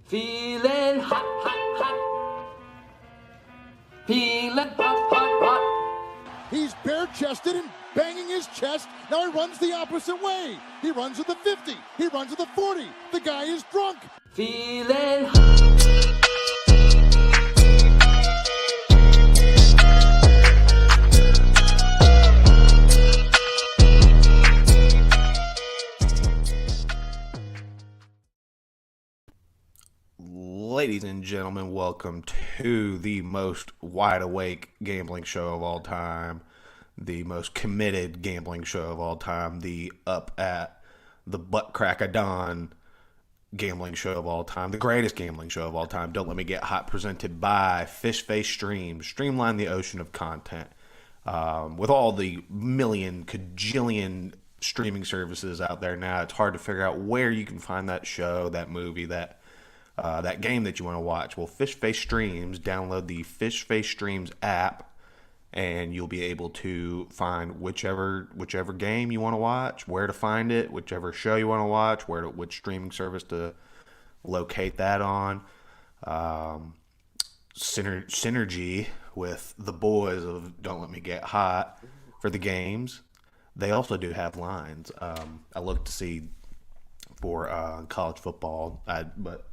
Feeling hot, hot, hot. Feeling hot, hot, hot. He's bare-chested and banging his chest. Now he runs the opposite way. He runs with the 50. He runs with the 40. The guy is drunk. Feeling hot. Ladies and gentlemen, welcome to the most wide-awake gambling show of all time, the most committed gambling show of all time, the up at the butt crack of dawn gambling show of all time, the greatest gambling show of all time. Don't let me get hot. Presented by Fish Face Streams. Streamline the ocean of content with all the million cajillion streaming services out there now. It's hard to figure out where you can find that show, that movie, that game that you want to watch. Well, Fish Face Streams, download the Fish Face Streams app, and you'll be able to find whichever game you want to watch, where to find it, whichever show you want to watch, which streaming service to locate that on. Synergy with the boys of Don't Let Me Get Hot for the games. They also do have lines. I looked to see for college football, but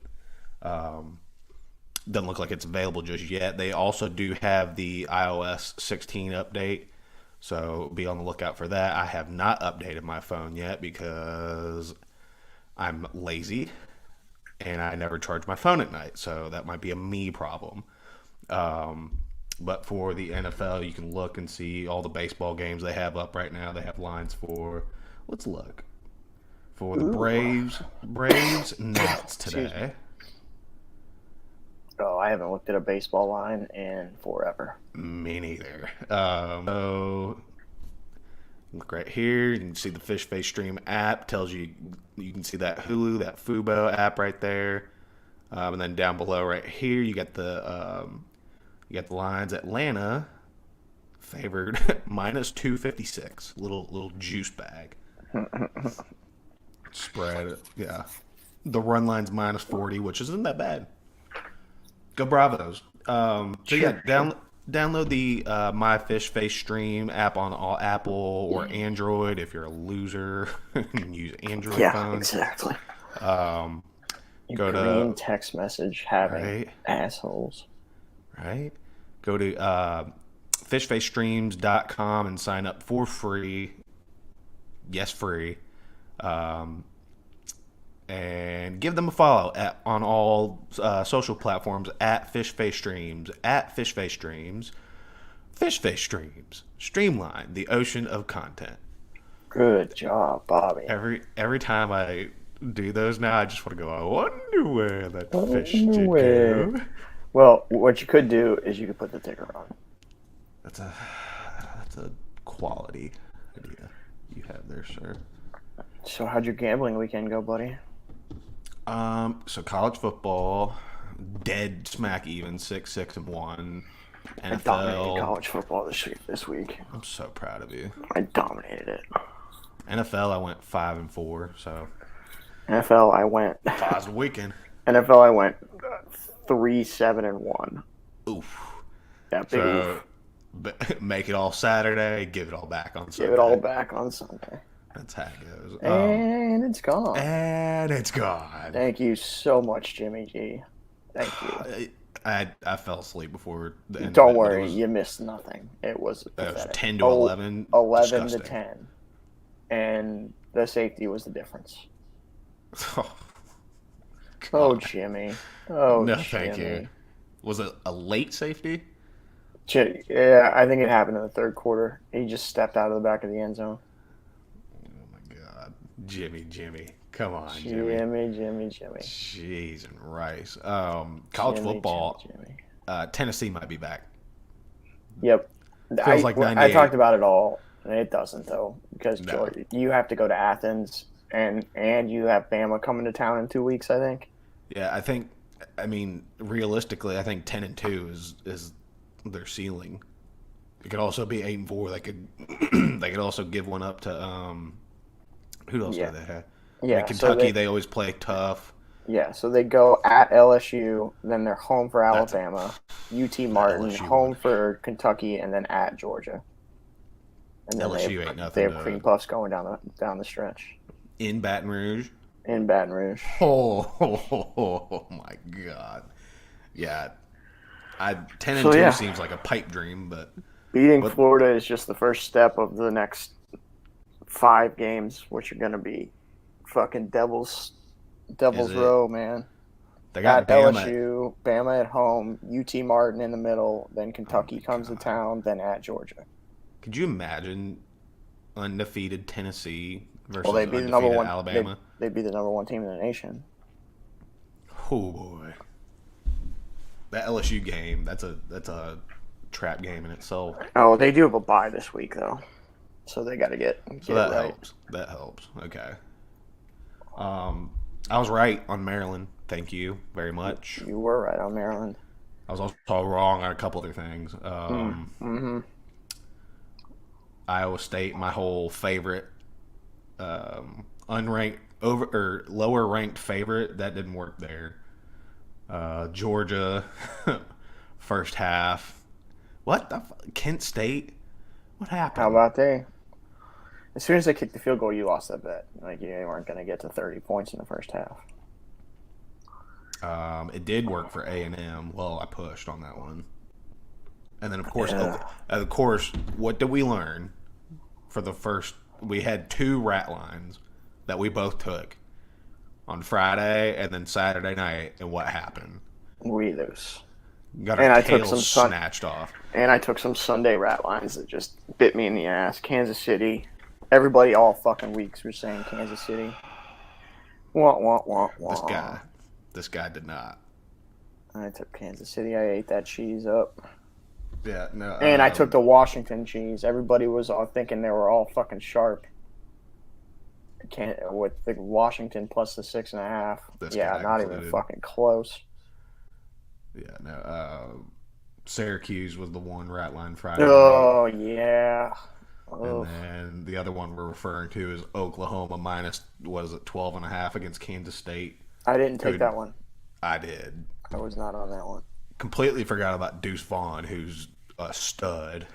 doesn't look like it's available just yet. They also do have the iOS 16 update, so be on the lookout for that. I have not updated my phone yet because I'm lazy and I never charge my phone at night, so that might be a me problem. But for the NFL, you can look and see all the baseball games they have up right now. They have lines for, let's look, for the Braves Nets today. Oh, I haven't looked at a baseball line in forever. Me neither. So look right here. You can see the Fish Face Stream app. Tells you can see that Hulu, that Fubo app right there. And then down below right here, you got the lines. Atlanta favored minus 256. Little juice bag. Spread. Yeah. The run line's minus 40, which isn't that bad. Go Bravos. Download the My Fish Face Stream app on all Apple or Android if you're a loser and use Android phones. Yeah, exactly. Go green to text message having assholes. Right. Go to fishfacestreams.com and sign up for free. Yes, free. And give them a follow on all social platforms at Fish Face Streams, Fish Face Streams. Streamline the ocean of content. Good job, Bobby. Every time I do those now, I just want to go, I wonder where that fish did go. Well, what you could do is you could put the ticker on. That's a quality idea you have there, sir. So how'd your gambling weekend go, buddy? So college football, dead smack even, 6-1. NFL, I dominated college football this week. I'm so proud of you. I dominated it. NFL, I went 5-4. So NFL, I went. Positive weekend. NFL, I went 3-7-1. Oof. Yeah, big oof. Make it all Saturday, give it all back on Sunday. Give it all back on Sunday. That's how it goes. And it's gone. And it's gone. Thank you so much, Jimmy G. Thank you. I fell asleep before the end. Don't worry, you missed nothing. It was pathetic. 10 to 11. 11 Disgusting. to 10. And the safety was the difference. Oh, Jimmy. Oh, no, Jimmy. thank you. Was it a late safety? Yeah, I think it happened in the third quarter. He just stepped out of the back of the end zone. Jimmy, come on, Jimmy. Cheese and rice. College football. Jimmy. Tennessee might be back. Yep. Feels like 98. I talked about it all, and it doesn't though, because No. Georgia, you have to go to Athens, and you have Bama coming to town in 2 weeks, I think. Yeah, I mean, realistically, I think 10-2 is their ceiling. It could also be 8-4. They could also give one up to who else do they have? Yeah, Kentucky, so they always play tough. Yeah, so they go at LSU, then they're home for That's Alabama, UT Martin, LSU home one. for Kentucky, and then at Georgia. And then LSU ain't they nothing have cream to puffs going down the stretch in Baton Rouge. in Baton Rouge. Oh, my God. Yeah, 10 and So 2 yeah, seems like a pipe dream, but beating what Florida is just the first step of the next 5 games, which are going to be fucking Devil's is it? Row, man. They At got Bama. LSU, Bama at home, UT Martin in the middle, then Oh Kentucky my comes to God. town, then at Georgia. Could you imagine undefeated Tennessee Well, versus they'd be the number undefeated one. Alabama? They'd be the number one team in the nation. Oh boy. That LSU game, that's a trap game in itself. Oh, they do have a bye this week though, so they got to get So it that right. helps. That helps. Okay. I was right on Maryland. Thank you very much. You were right on Maryland. I was also wrong on a couple other things. Mm-hmm. Iowa State, my whole favorite, unranked over or lower ranked favorite, that didn't work there. Georgia, first half. What the Kent State? What happened? How about they? As soon as they kicked the field goal, you lost that bet. Like you weren't going to get to 30 points in the first half. It did work for A&M. Well, I pushed on that one. And then, Yeah. of course, what did we learn for the first? We had 2 rat lines that we both took on Friday and then Saturday night. And what happened? We lose. Got And our I took tails some snatched off. And I took some Sunday rat lines that just bit me in the ass. Kansas City. Everybody all fucking weeks were saying Kansas City. Wah, wah, wah, wah. This guy did not. I took Kansas City. I ate that cheese up. Yeah, no. And I took the Washington cheese. Everybody was all thinking they were all fucking sharp. With the Washington plus the 6.5. This Yeah, guy not included. even fucking close. Yeah, no. Syracuse was the one rat line Friday Oh, night. yeah. And Ugh. then the other one we're referring to is Oklahoma minus, what is it, 12.5 against Kansas State. I didn't take Dude, that one. I did. I was not on that one. Completely forgot about Deuce Vaughn, who's a stud.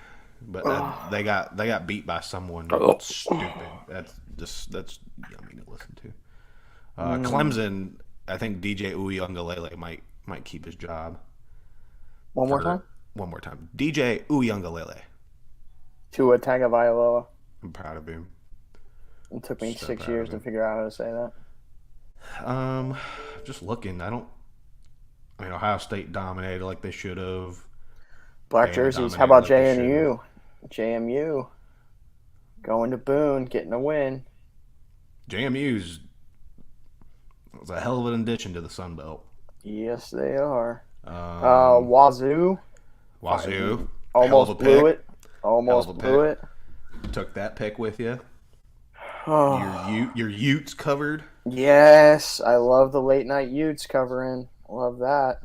But they got beat by someone stupid. That's yummy to listen to. Clemson, I think DJ Uiagalelei might keep his job. One more time? One more time. DJ Uiagalelei. Tua Tagovailoa. I'm proud of him. It took me So 6 proud years of to him. figure out how to say that. Just looking. Ohio State dominated like they should have. Black Bama jerseys. How dominated about like they JMU? JMU going to Boone, getting a win. JMU's was a hell of an addition to the Sun Belt. Yes, they are. Wazoo, Wazoo hell of a almost blew pick. it. Almost Hell of a blew it. Took that pick with you. Oh, Your Utes covered. yes, I love the late night Utes covering. Love that.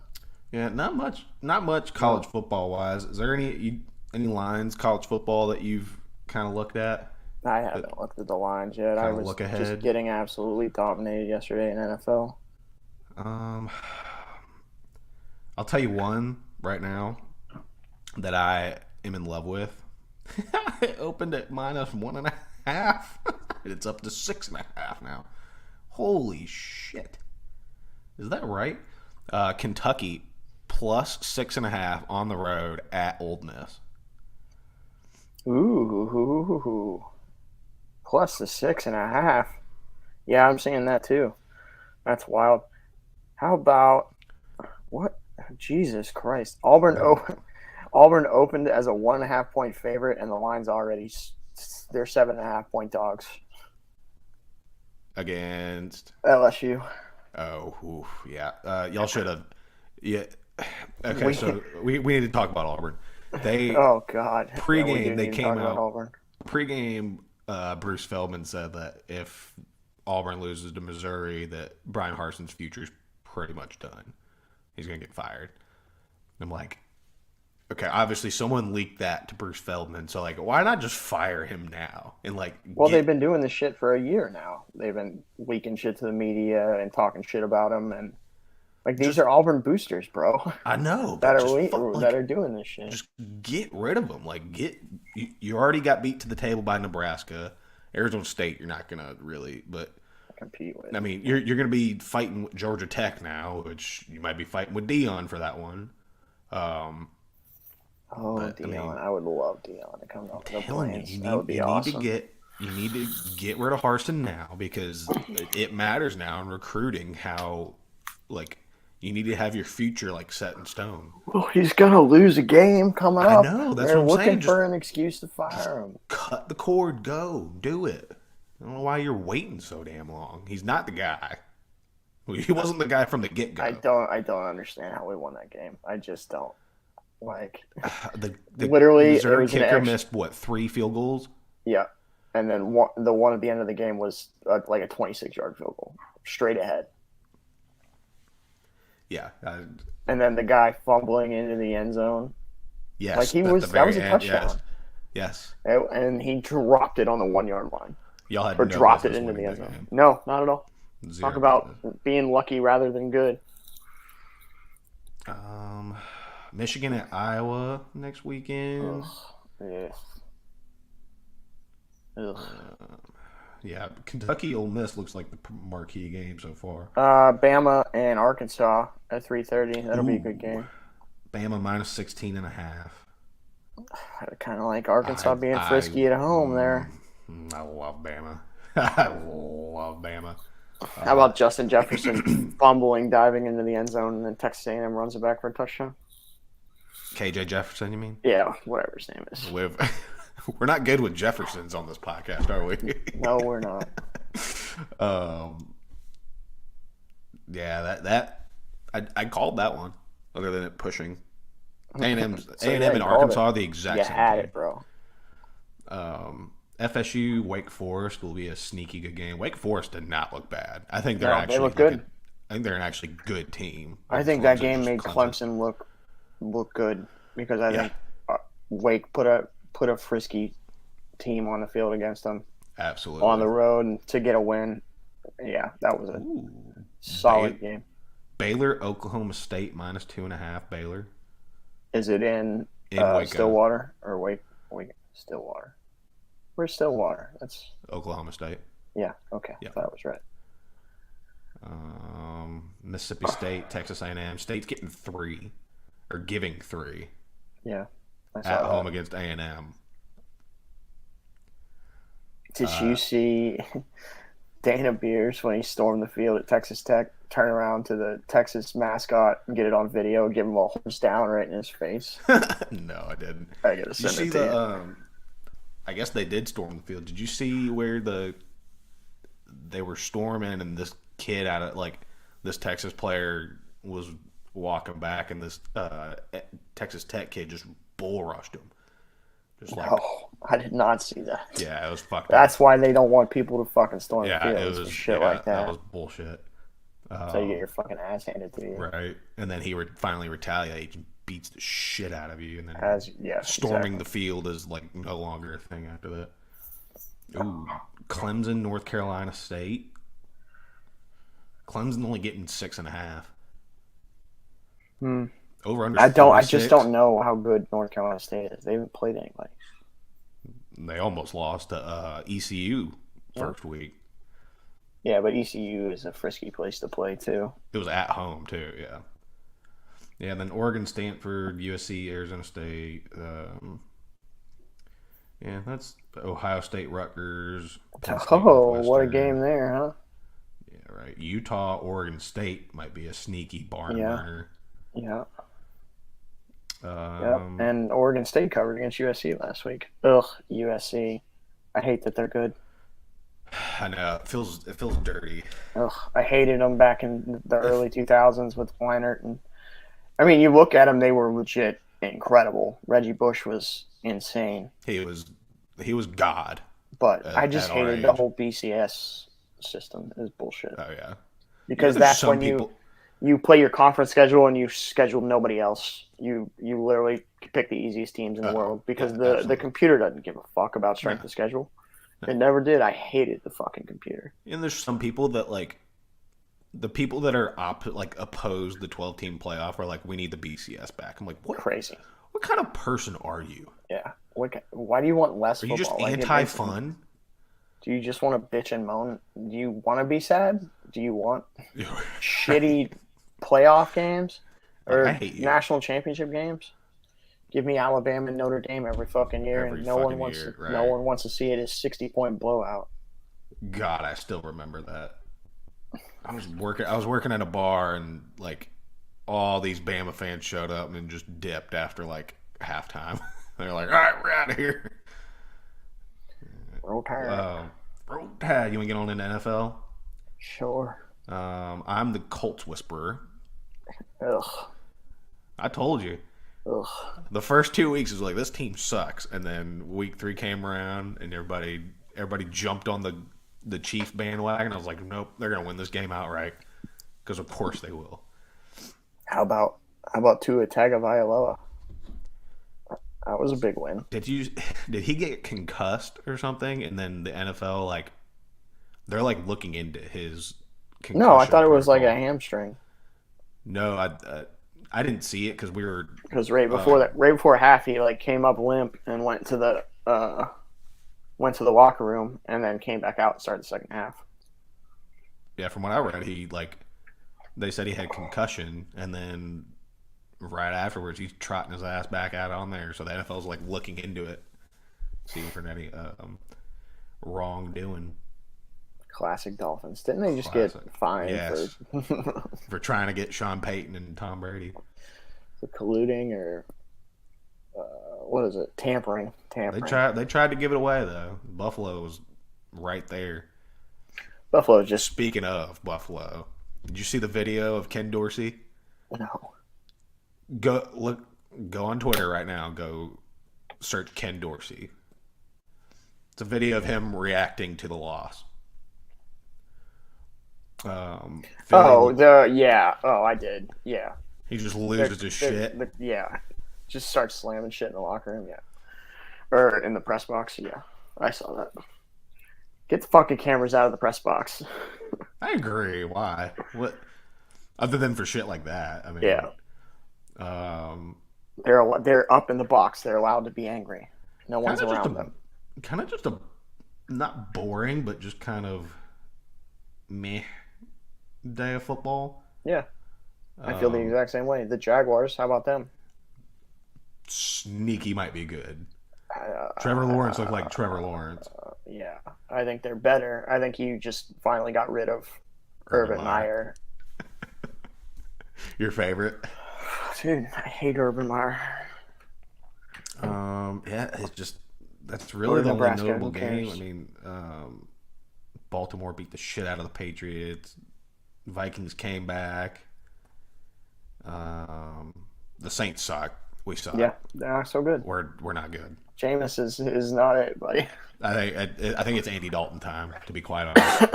Yeah, not much college football wise. Is there any lines college football that you've kind of looked at? I haven't looked at the lines yet. I Kinda was look just ahead. getting absolutely dominated yesterday in NFL. I'll tell you one right now that I am in love with. I opened at minus 1.5. And it's up to 6.5 now. Holy shit! Is that right? Kentucky plus 6.5 on the road at Ole Miss. Ooh. Plus the 6.5. Yeah, I'm seeing that too. That's wild. How about what? Jesus Christ! Auburn opened as a 1.5 point favorite, and the line's already they're 7.5 point dogs Against LSU. Oh, oof, yeah. Y'all should have. Yeah. Okay, so we need to talk about Auburn. They Oh God! pregame Yeah, they came out. Auburn. Pregame, Bruce Feldman said that if Auburn loses to Missouri, that Brian Harson's future is pretty much done. He's gonna get fired. I'm like, Okay, obviously someone leaked that to Bruce Feldman, so like, why not just fire him now and like? Well, they've been doing this shit for a year now. They've been leaking shit to the media and talking shit about him, and like these are Auburn boosters, bro. I know, that but are doing this shit. Just get rid of them. Like, you already got beat to the table by Nebraska, Arizona State. You're not gonna really, but compete with. I mean, you're gonna be fighting with Georgia Tech now, which you might be fighting with Dion for that one. Dion! I would love Dion to come out. That would be awesome. You need to get rid of Harsin now because it matters now in recruiting. How like you need to have your future like set in stone. Well, he's gonna lose a game coming up. I know. That's They're what I'm saying. Looking for an excuse to fire him. Cut the cord. Go do it. I don't know why you're waiting so damn long. He's not the guy. He wasn't the guy from the get go. I don't understand how we won that game. I just don't. Like the literally, Missouri kicker missed what 3 field goals? Yeah, and then the one at the end of the game was like a 26-yard field goal, straight ahead. Yeah, and then the guy fumbling into the end zone. Yes, like that was a touchdown. Yes, and he dropped it on the 1-yard line. Y'all had dropped it into the end zone. Game. No, not at all. 0. Talk about being lucky rather than good. Michigan at Iowa next weekend. Yeah. Yeah, Kentucky Ole Miss looks like the marquee game so far. Bama and Arkansas at 3:30. That'll be a good game. Bama minus 16.5. I kind of like Arkansas being frisky at home there. I love Bama. I love Bama. How about Justin Jefferson fumbling, diving into the end zone, and then Texas A&M runs it back for a touchdown? KJ Jefferson, you mean? Yeah, whatever his name is. We're not good with Jeffersons on this podcast, are we? No, we're not. Yeah, I called that one. Other than it pushing, A&M and Arkansas the exact same. You had game. It, bro. FSU Wake Forest will be a sneaky good game. Wake Forest did not look bad. I think they're they look good. I think they're an actually good team. I think that game made Clemson look good because I think Wake put a frisky team on the field against them. Absolutely. On the road and to get a win. Yeah, that was a solid game. Baylor, Oklahoma State minus 2.5. Baylor. Is it in Stillwater or Wake Stillwater? Where's Stillwater? That's Oklahoma State. Yeah. Okay. Yeah. I thought I was right. Mississippi State, Texas A&M. State's getting 3 or giving 3. Yeah. At home against A&M. Did you see Dana Beers when he stormed the field at Texas Tech turn around to the Texas mascot and get it on video, give him a horse down right in his face? No, I didn't. I gotta send it to you. I guess they did storm the field. Did you see where they were storming and this kid this Texas player was walking back and this Texas Tech kid just bull rushed him? I did not see that. Yeah, it was fucked That's up. why they don't want people to fucking storm the field. It was shit like that. That was bullshit. So you get your fucking ass handed to you. Right. And then he finally retaliates and beats the shit out of you. And then storming the field is like no longer a thing after that. Ooh, Clemson, North Carolina State. Clemson only getting 6.5. Over under. I just don't know how good North Carolina State is. They haven't played anybody. They almost lost to ECU first week. Yeah, but ECU is a frisky place to play too. It was at home too. Yeah. Yeah. And then Oregon, Stanford, USC, Arizona State. Yeah, that's Ohio State, Rutgers. What a game there, huh? Yeah, right. Utah, Oregon State might be a sneaky barn burner. Yeah. And Oregon State covered against USC last week. Ugh, USC. I hate that they're good. I know. It feels dirty. Ugh, I hated them back in the early 2000s with Leinart. And I mean, you look at them, they were legit incredible. Reggie Bush was insane. He was God. But I just hated the whole BCS system. It was bullshit. Oh, yeah. Because that's when You play your conference schedule and you schedule nobody else. You literally pick the easiest teams in the world because yeah, the absolutely. computer doesn't give a fuck about strength of schedule. It never did. I hated the fucking computer. And there's some people that like the people that are oppose the 12-team playoff are like, we need the BCS back. I'm like, what? Crazy. What kind of person are you? Yeah. Why do you want less Are football? you just Like, anti-fun? do you just want to bitch and moan? Do you want to be sad? Do you want shitty playoff games or I hate you. national championship games? Give me Alabama and Notre Dame every fucking year, Every and no one fucking wants year, to. right. No one wants to see it as 60-point blowout. God, I still remember that. I was working at a bar and like all these Bama fans showed up and just dipped after like halftime. They're like, all right, we're out of here. Roll Tide. Roll Tide. You want to get on in the NFL? Sure. I'm the Colts whisperer. Ugh. I told you. Ugh. The first 2 weeks was like, this team sucks, and then week 3 came around and everybody jumped on the Chief bandwagon. I was like, nope, they're gonna win this game outright because of course they will. How about Tua Tagovailoa? That was a big win. Did he get concussed or something? And then the NFL they're like looking into his concussion. No, I thought it was like a protocol. hamstring. No, I didn't see it because we were Because right before half, he like came up limp and went to the locker room and then came back out and started the second half. yeah. From what I read, they said he had concussion, and then right afterwards he's trotting his ass back out on there. So the NFL's like looking into it, seeing for any wrongdoing. Classic Dolphins. Didn't they just Classic. get fined Yes. For trying to get Sean Payton and Tom Brady. for colluding or what is it? Tampering. They tried to give it away though. Buffalo was right there. Buffalo just Speaking of Buffalo, did you see the video of Ken Dorsey? no. Go on Twitter right now. Go search Ken Dorsey. It's a video of him reacting to the loss. I did. Yeah. He just loses his shit. Yeah. Just starts slamming shit in the locker room, yeah. Or in the press box, yeah. I saw that. Get the fucking cameras out of the press box. I agree. Why? What? Other than for shit like that. I mean, Yeah. They're They're up in the box. They're allowed to be angry. No one's around them. kind of just a not boring, but just kind of meh day of football. Yeah. I feel the exact same way. The Jaguars, how about them? Sneaky might be good. Trevor Lawrence looked like Trevor Lawrence. Yeah. I think they're better. I think you just finally got rid of Urban Meyer. Your favorite? Dude, I hate Urban Meyer. Yeah, it's just that's really the only Nebraska, notable who game. cares? I mean, Baltimore beat the shit out of the Patriots. Vikings came back. The Saints suck. We suck. Yeah, they're not so good. We're not good. Jameis is not it, buddy. I think it's Andy Dalton time, to be quite honest.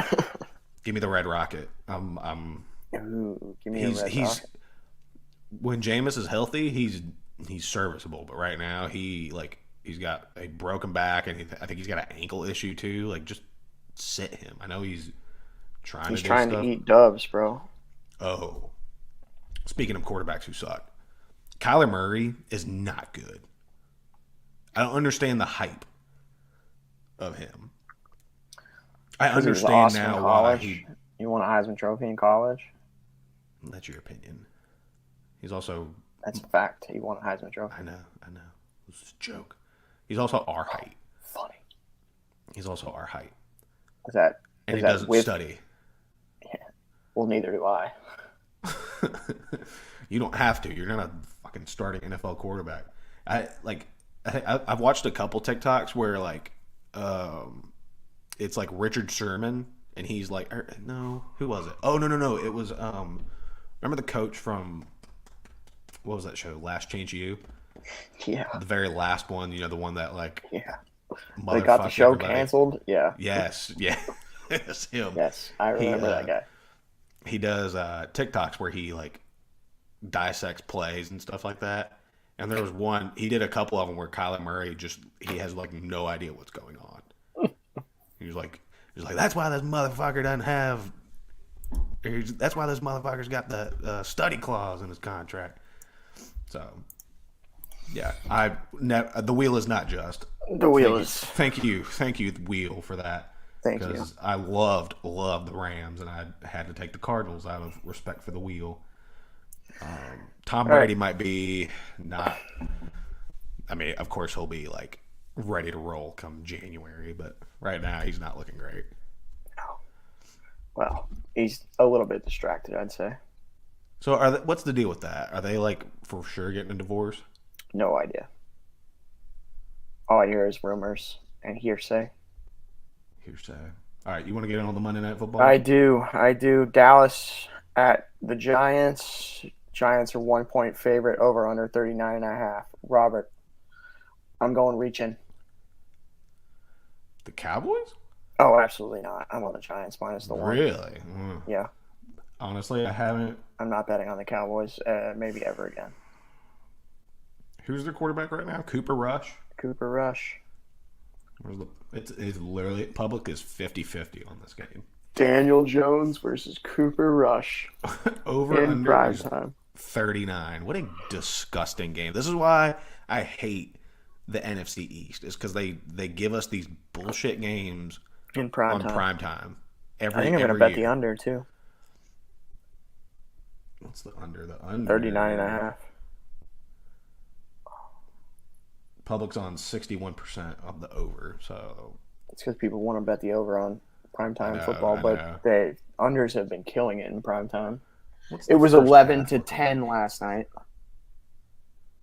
Give me the Red Rocket. Ooh, give me a red he's rocket. when Jameis is healthy, he's serviceable. But right now, he's got a broken back, and I think he's got an ankle issue too. Like, just sit him. I know he's trying to eat dubs, bro. Oh, speaking of quarterbacks who suck, Kyler Murray is not good. I don't understand the hype of him. I understand now why he. You won a Heisman Trophy in college? That's your opinion. He's also. That's a fact. He won a Heisman Trophy. I know. This is a joke. He's also our height. Funny. He's also our height. And he doesn't study. Yeah. Well, neither do I. You don't have to. You're not a fucking starting NFL quarterback. I've watched a couple TikToks where it's like Richard Sherman, and he's like, no, who was it? Oh no, it was remember the coach from what was that show? Last Chance U. Yeah. The very last one. The one that Yeah. They got the show canceled. Yeah. Yes. Yeah. It's him. Yes, I remember that guy. he does TikToks where he like dissects plays and stuff like that. And there was one he did a couple of them where Kyler Murray he has like no idea what's going on. He was like that's why this motherfucker doesn't have. That's why this motherfucker's got the study clause in his contract. So, yeah, the wheel is not just. The wheel is. Thank you, wheel, for that. Thank you. Because I loved the Rams, and I had to take the Cardinals out of respect for the wheel. Tom Brady might be not. I mean, of course, he'll be like ready to roll come January, but right now he's not looking great. Well, he's a little bit distracted, I'd say. So, what's the deal with that? Are they like for sure getting a divorce? No idea. All I hear is rumors and hearsay. Hearsay. All right, you want to get in on the Monday Night Football? I do. Dallas at the Giants. Giants are 1-point favorite, over under 39.5. Robert, I'm going reaching. The Cowboys? Oh, absolutely not. I'm on the Giants minus the 1. Really? Yeah. Honestly, I haven't. I'm not betting on the Cowboys, maybe ever again. Who's their quarterback right now? Cooper Rush? Cooper Rush. It's literally, public is 50-50 on this game. Daniel Jones versus Cooper Rush. Over in under prime time. 39. What a disgusting game. This is why I hate the NFC East. Is because they give us these bullshit games in prime time. I think I'm going to bet the under, too. What's the under? The under. 39.5. Public's on 61% of the over, so it's because people want to bet the over on primetime football, but the unders have been killing it in primetime. It was 11-10 last night.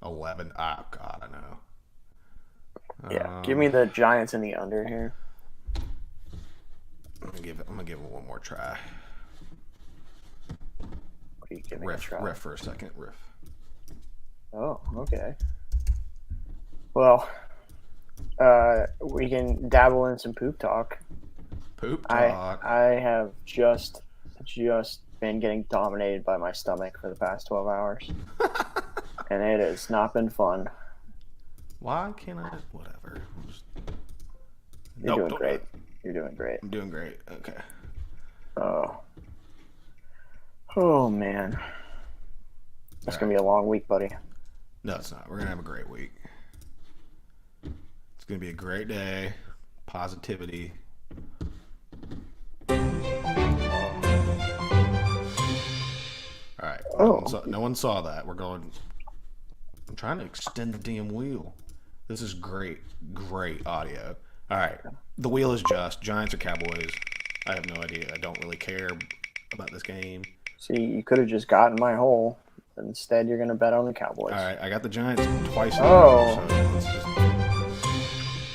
11. Oh God, I know. Yeah, give me the Giants in the under here. I'm gonna give it one more try. What are you giving Riff, a try? riff for a second. Riff. Oh, okay. Well, we can dabble in some poop talk. Poop talk. I have just been getting dominated by my stomach for the past 12 hours. And it has not been fun. Why can't I? Whatever. You're doing great. You're doing great. I'm doing great. Okay. Oh man. It's going to be a long week, buddy. No, it's not. We're going to have a great week. It's going to be a great day. Positivity. All right. No one saw that. I'm trying to extend the damn wheel. This is great audio. All right. The wheel is just Giants or Cowboys. I have no idea. I don't really care about this game. See, you could have just gotten my hole. Instead, you're going to bet on the Cowboys. All right. I got the Giants twice. Oh.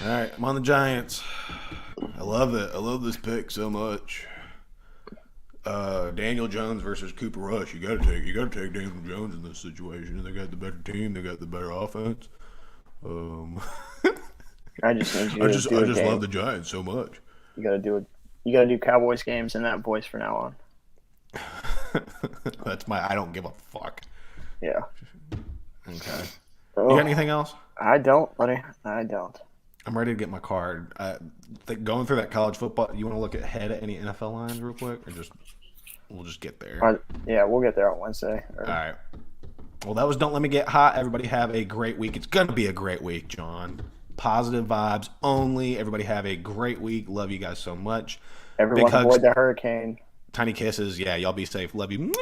All right. I'm on the Giants. I love it. I love this pick so much. Daniel Jones versus Cooper Rush. You got to take Daniel Jones in this situation. They got the better team. They got the better offense. I just need you I just love the Giants so much. You got to do it. You got to do Cowboys games in that voice from now on. That's my I don't give a fuck. Yeah. Okay. You got anything else? I don't, buddy. I don't. I'm ready to get my card. Going through that college football, you want to look ahead at any NFL lines real quick, or we'll just get there? Yeah, we'll get there on Wednesday. All right. Well, that was Don't Let Me Get Hot. Everybody have a great week. It's going to be a great week, John. Positive vibes only. Everybody have a great week. Love you guys so much. Everyone avoid the hurricane. Tiny kisses. Yeah, y'all be safe. Love you.